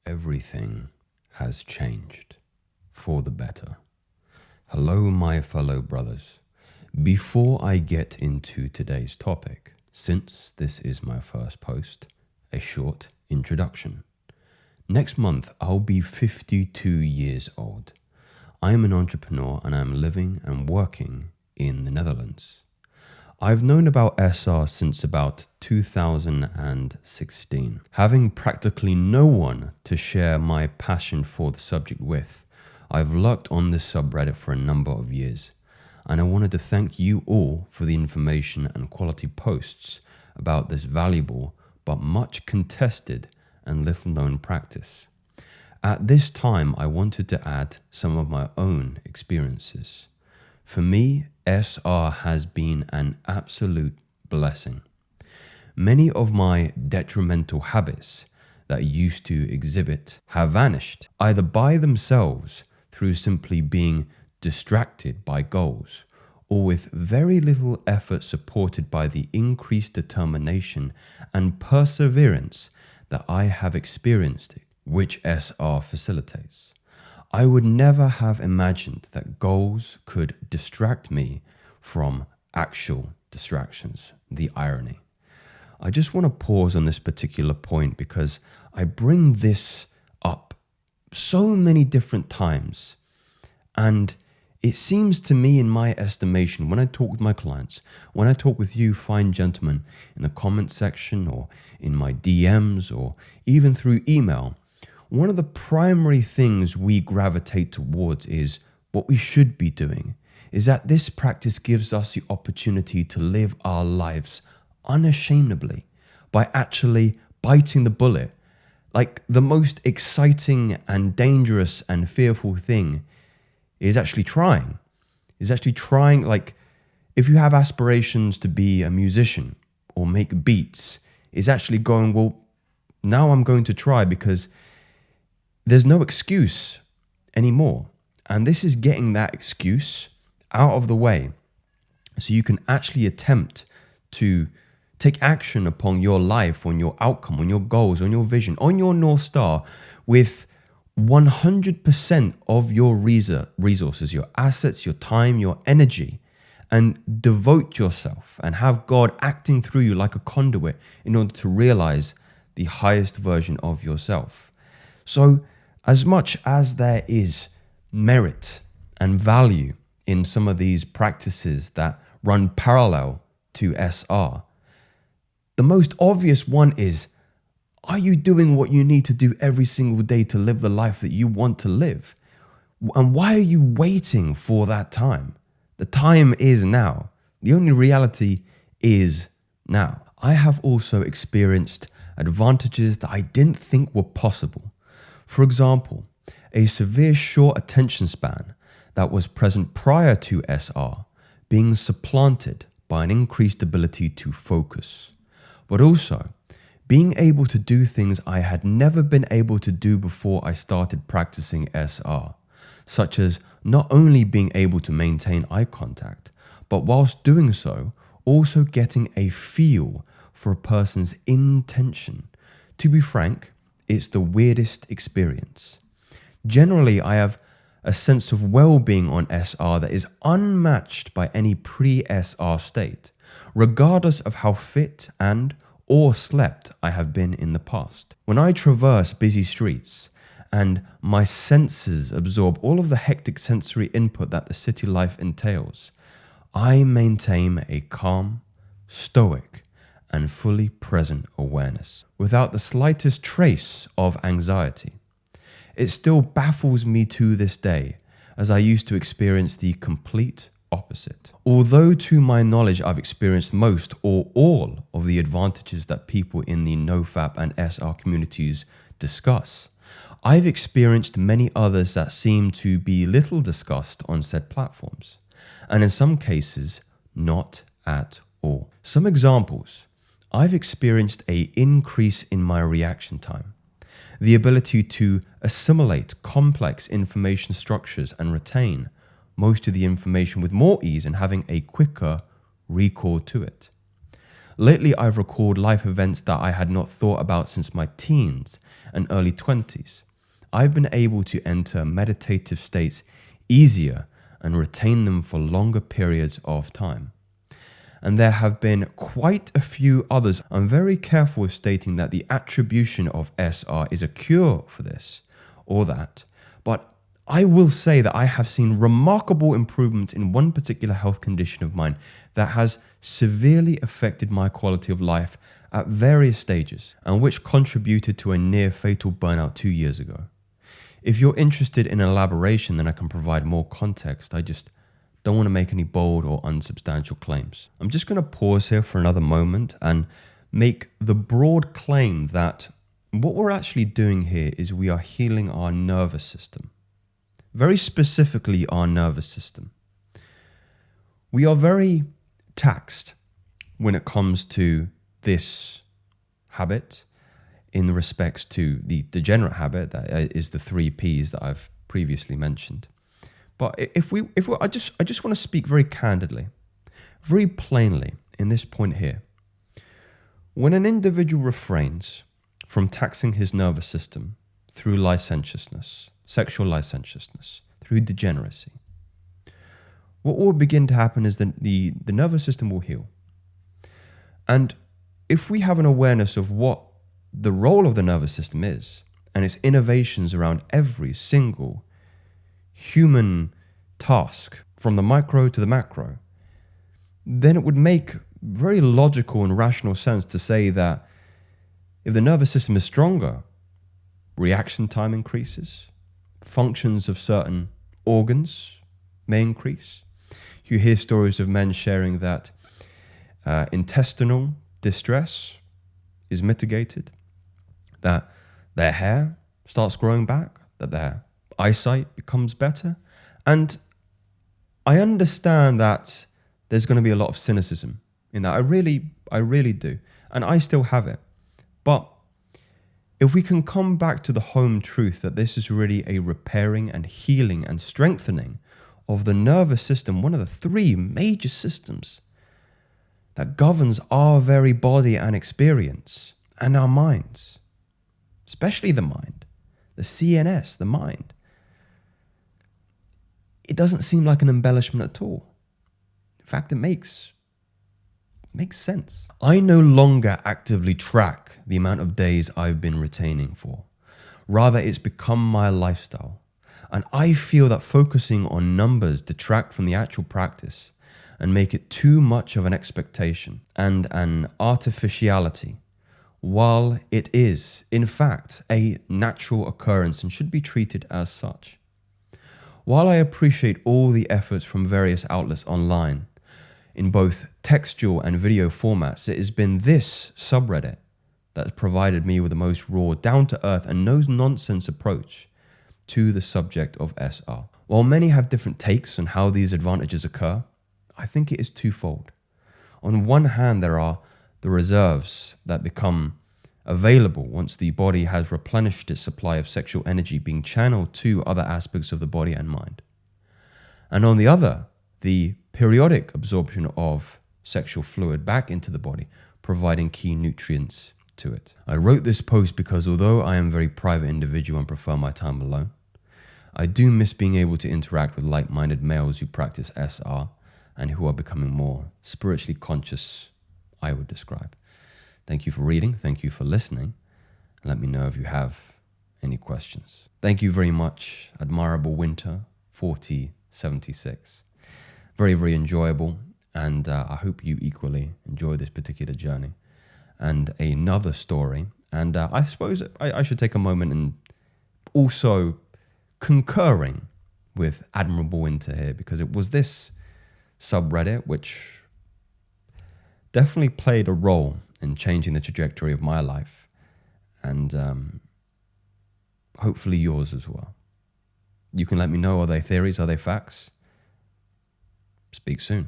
everything has changed for the better. Hello, my fellow brothers. Before I get into today's topic, since this is my first post, a short introduction. Next month, I'll be 52 years old. I am an entrepreneur and I'm living and working in the Netherlands. I've known about SR since about 2016. Having practically no one to share my passion for the subject with, I've lurked on this subreddit for a number of years, and I wanted to thank you all for the information and quality posts about this valuable but much contested and little known practice. At this time, I wanted to add some of my own experiences. For me, SR has been an absolute blessing. Many of my detrimental habits that I used to exhibit have vanished, either by themselves through simply being distracted by goals, or with very little effort supported by the increased determination and perseverance that I have experienced, which SR facilitates. I would never have imagined that goals could distract me from actual distractions. The irony. I just want to pause on this particular point because I bring this up so many different times. And it seems to me, in my estimation, when I talk with my clients, when I talk with you fine gentlemen in the comment section or in my DMs or even through email, one of the primary things we gravitate towards is what we should be doing, is that this practice gives us the opportunity to live our lives unashamedly by actually biting the bullet. Like, the most exciting and dangerous and fearful thing is actually trying. Like, if you have aspirations to be a musician or make beats, is actually going, well, now I'm going to try because there's no excuse anymore. And this is getting that excuse out of the way so you can actually attempt to take action upon your life, on your outcome, on your goals, on your vision, on your North Star with 100% of your resources, your assets, your time, your energy, and devote yourself and have God acting through you like a conduit in order to realize the highest version of yourself. So, as much as there is merit and value in some of these practices that run parallel to SR, the most obvious one is, are you doing what you need to do every single day to live the life that you want to live? And why are you waiting for that time? The time is now. The only reality is now. I have also experienced advantages that I didn't think were possible. For example, a severe short attention span that was present prior to SR being supplanted by an increased ability to focus, but also being able to do things I had never been able to do before I started practicing SR, such as not only being able to maintain eye contact, but whilst doing so, also getting a feel for a person's intention. To be frank, it's the weirdest experience. Generally, I have a sense of well-being on SR that is unmatched by any pre-SR state, regardless of how fit and or slept I have been in the past. When I traverse busy streets and my senses absorb all of the hectic sensory input that the city life entails, I maintain a calm, stoic, and fully present awareness without the slightest trace of anxiety. It still baffles me to this day, as I used to experience the complete opposite. Although to my knowledge I've experienced most or all of the advantages that people in the NoFap and SR communities discuss, I've experienced many others that seem to be little discussed on said platforms, and in some cases, not at all. Some examples: I've experienced an increase in my reaction time, the ability to assimilate complex information structures and retain most of the information with more ease and having a quicker recall to it. Lately, I've recalled life events that I had not thought about since my teens and early 20s. I've been able to enter meditative states easier and retain them for longer periods of time. And there have been quite a few others. I'm very careful with stating that the attribution of SR is a cure for this or that, but I will say that I have seen remarkable improvements in one particular health condition of mine that has severely affected my quality of life at various stages and which contributed to a near fatal burnout 2 years ago. If you're interested in elaboration, then I can provide more context. I just don't want to make any bold or unsubstantial claims. I'm just going to pause here for another moment and make the broad claim that what we're actually doing here is we are healing our nervous system. Very specifically, our nervous system. We are very taxed when it comes to this habit in respects to the degenerate habit that is the 3 Ps that I've previously mentioned. But I just want to speak very candidly, very plainly in this point here. When an individual refrains from taxing his nervous system through licentiousness, sexual licentiousness, through degeneracy, what will begin to happen is that the nervous system will heal. And if we have an awareness of what the role of the nervous system is and its innovations around every single human task, from the micro to the macro, then it would make very logical and rational sense to say that if the nervous system is stronger, reaction time increases, functions of certain organs may increase. You hear stories of men sharing that intestinal distress is mitigated, that their hair starts growing back, that their eyesight becomes better. And I understand that there's going to be a lot of cynicism in that. I really do. And I still have it. But if we can come back to the home truth that this is really a repairing and healing and strengthening of the nervous system, one of the 3 major systems that governs our very body and experience and our minds, especially the mind, the CNS, the mind, it doesn't seem like an embellishment at all. In fact, it makes sense. I no longer actively track the amount of days I've been retaining for. Rather, it's become my lifestyle. And I feel that focusing on numbers detract from the actual practice and make it too much of an expectation and an artificiality, while it is, in fact, a natural occurrence and should be treated as such. While I appreciate all the efforts from various outlets online, in both textual and video formats, it has been this subreddit that has provided me with the most raw, down-to-earth and no-nonsense approach to the subject of SR. While many have different takes on how these advantages occur, I think it is twofold. On one hand, there are the reserves that become available once the body has replenished its supply of sexual energy being channeled to other aspects of the body and mind. And on the other, the periodic absorption of sexual fluid back into the body, providing key nutrients to it. I wrote this post because although I am a very private individual and prefer my time alone, I do miss being able to interact with like-minded males who practice SR and who are becoming more spiritually conscious, I would describe. Thank you for reading. Thank you for listening. Let me know if you have any questions. Thank you very much, Admirable Winter 4076. Very, very enjoyable. And I hope you equally enjoy this particular journey. And another story. And I suppose I should take a moment and also concurring with Admirable Winter here, because it was this subreddit which definitely played a role in changing the trajectory of my life, and hopefully yours as well. You can let me know, are they theories, are they facts? Speak soon.